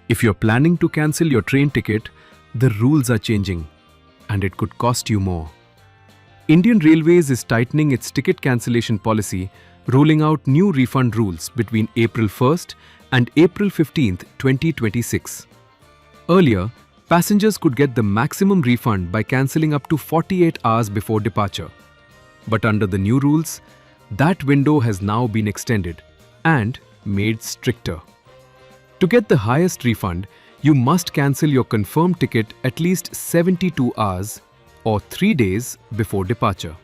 If you're planning to cancel your train ticket, the rules are changing and it could cost you more. Indian Railways is tightening its ticket cancellation policy, rolling out new refund rules between April 1st and April 15th, 2026. Earlier, passengers could get the maximum refund by cancelling up to 48 hours before departure. But under the new rules, that window has now been extended and made stricter. To get the highest refund, you must cancel your confirmed ticket at least 72 hours or 3 days before departure.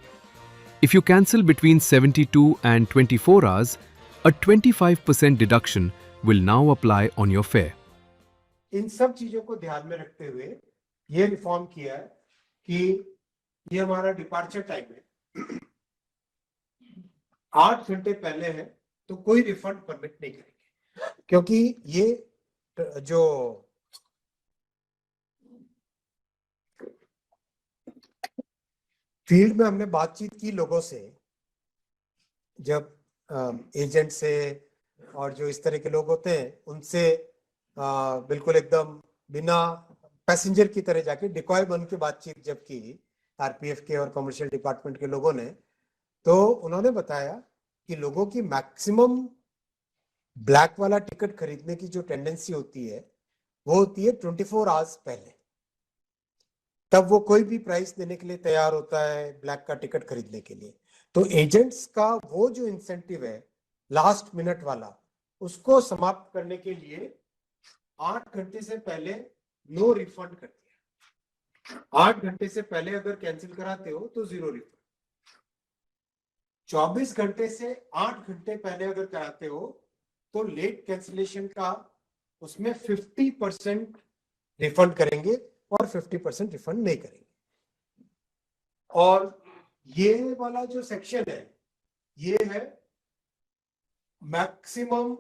If you cancel between 72 and 24 hours, a 25% deduction will now apply on your fare. इन सब चीजों को ध्यान में रखते हुए ये reform किया है कि ये हमारा डिपार्चर टाइम है 8 घंटे पहले है तो कोई रिफंड परमिट नहीं करेंगे, क्योंकि ये जो फील्ड में हमने बातचीत की लोगों से, जब एजेंट से और जो इस तरह के लोग होते हैं उनसे बिल्कुल एकदम बिना पैसेंजर की तरह जाके डिकॉय बन के बातचीत जब की आरपीएफ के और कमर्शियल डिपार्टमेंट के लोगों ने, तो उन्होंने बताया कि लोगों की मैक्सिमम ब्लैक वाला टिकट खरीदने की जो टेंडेंसी होती है वो होती है 24 आवर्स पहले। तब वो कोई भी प्राइस देने के लिए तैयार होता है ब्लैक का टिकट खरीदने के लिए। तो एजेंट्स का वो जो इंसेंटिव है लास्ट मिनट वाला, उसको समाप्त करने के लिए 8 घंटे से पहले नो रिफंड कर दिया। 8 घंटे से पहले अगर कैंसिल कराते हो तो 0 रिफंड। 24 घंटे से 8 घंटे पहले अगर कराते हो तो लेट कैंसिलेशन का उसमें 50% रिफंड करेंगे और 50% रिफंड नहीं करेंगे। और ये वाला जो सेक्शन है ये है मैक्सिमम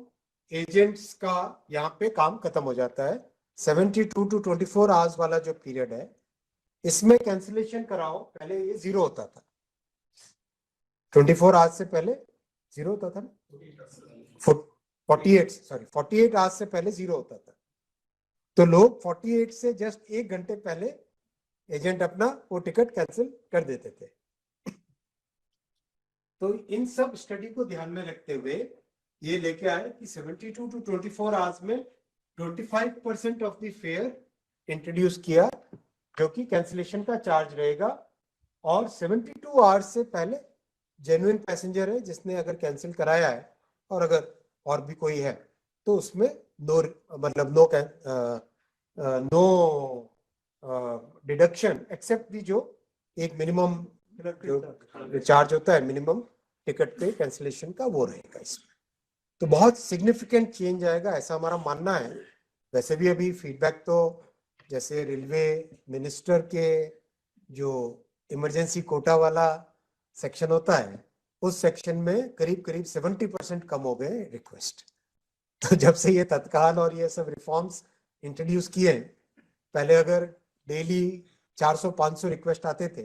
एजेंट्स का, यहाँ पे काम खत्म हो जाता है। 72 to 24 आवर्स वाला जो पीरियड है इसमें कैंसिलेशन कराओ, पहले ये 0 होता था। 24 आवर्स से पहले 0 होता था ना, 48 आवर्स से पहले 0 होता था। तो लोग 48 से जस्ट 1 घंटे पहले एजेंट अपना वो टिकट कैंसिल कर देते थे। तो इन सब स्टडी को ध्यान में रखते हुए ये लेके आए कि 72 to 24 आवर्स में 25% ऑफ द फेयर इंट्रोड्यूस किया, जो कि कैंसिलेशन का चार्ज रहेगा। और 72 आवर्स से पहले जेन्युइन पैसेंजर है जिसने अगर कैंसिल कराया है और अगर और भी कोई है तो उसमें नो डिडक्शन एक्सेप्ट दी जो एक मिनिमम जो चार्ज होता है मिनिमम टिकट पे कैंसिलेशन का, वो रहेगा इसमें। तो बहुत सिग्निफिकेंट चेंज आएगा ऐसा हमारा मानना है। वैसे भी अभी फीडबैक तो जैसे रेलवे मिनिस्टर के जो इमरजेंसी कोटा वाला सेक्शन होता है उस सेक्शन में करीब 70% कम हो गए रिक्वेस्ट। तो जब से ये तत्काल और ये सब रिफॉर्म्स इंट्रोड्यूस किए, पहले अगर डेली 400-500 रिक्वेस्ट आते थे,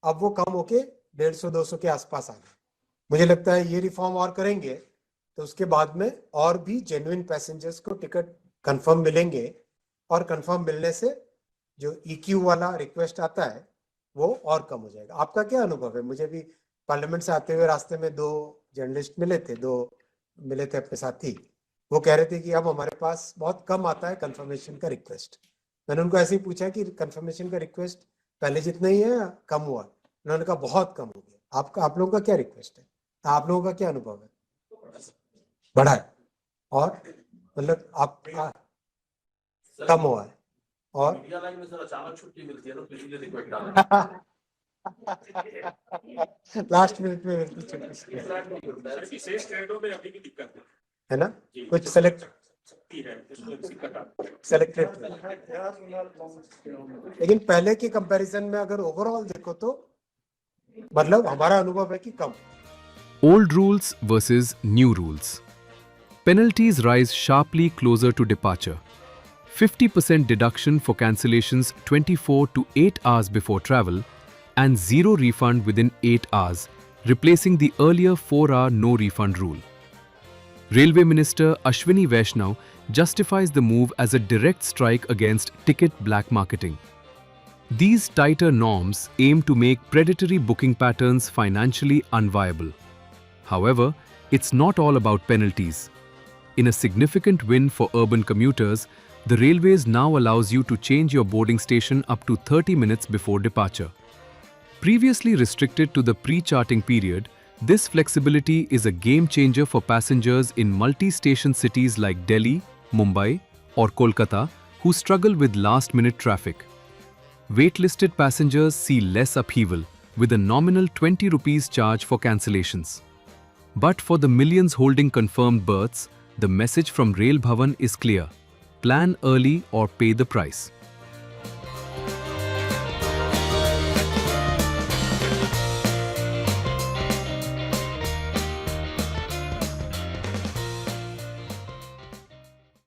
अब वो कम होके 150-200 के आसपास आ गए। मुझे लगता है ये रिफॉर्म और करेंगे तो उसके बाद में और भी जेन्युइन पैसेंजर्स को टिकट कंफर्म मिलेंगे, और कंफर्म मिलने से जो ईक्यू वाला रिक्वेस्ट आता है वो और कम हो जाएगा। आपका क्या अनुभव है? मुझे भी पार्लियामेंट से आते हुए रास्ते में 2 जर्नलिस्ट मिले थे अपने साथी। वो कह रहे थे कि अब हमारे पास बहुत कम आता है कंफर्मेशन का रिक्वेस्ट। मैंने उनको ऐसे ही पूछा कि कंफर्मेशन का रिक्वेस्ट पहले जितना ही है या कम हुआ? उन्होंने कहा बहुत कम हो गया। आप लोगों का क्या रिक्वेस्ट है? आप लोगों का क्या अनुभव है? बढ़ा है? और मतलब आप कम हुआ है? और इंडिया लाइन में सर अचानक छुट्टी मिलती है ना, तो इसलिए रिक्वेस्ट डाला लास्ट मिनट में मिलती छुट्टी विशेष ट्रेनों में अभी की दिक्कत है ना, कुछ सेलेक्टेड। लेकिन पहले के कंपैरिजन में अगर ओवरऑल देखो तो मतलब हमारा अनुभव है कि कम। Old rules versus new rules. Penalties rise sharply closer to departure. 50% deduction for cancellations 24 to 8 hours before travel and 0 refund within 8 hours, replacing the earlier 4-hour no refund rule. Railway Minister Ashwini Vaishnav justifies the move as a direct strike against ticket black marketing. These tighter norms aim to make predatory booking patterns financially unviable. However, it's not all about penalties. In a significant win for urban commuters, the Railways now allows you to change your boarding station up to 30 minutes before departure. Previously restricted to the pre-charting period, this flexibility is a game changer for passengers in multi-station cities like Delhi, Mumbai, or Kolkata who struggle with last-minute traffic. Waitlisted passengers see less upheaval with a nominal 20 rupees charge for cancellations. But for the millions holding confirmed berths, the message from Rail Bhavan is clear: plan early or pay the price.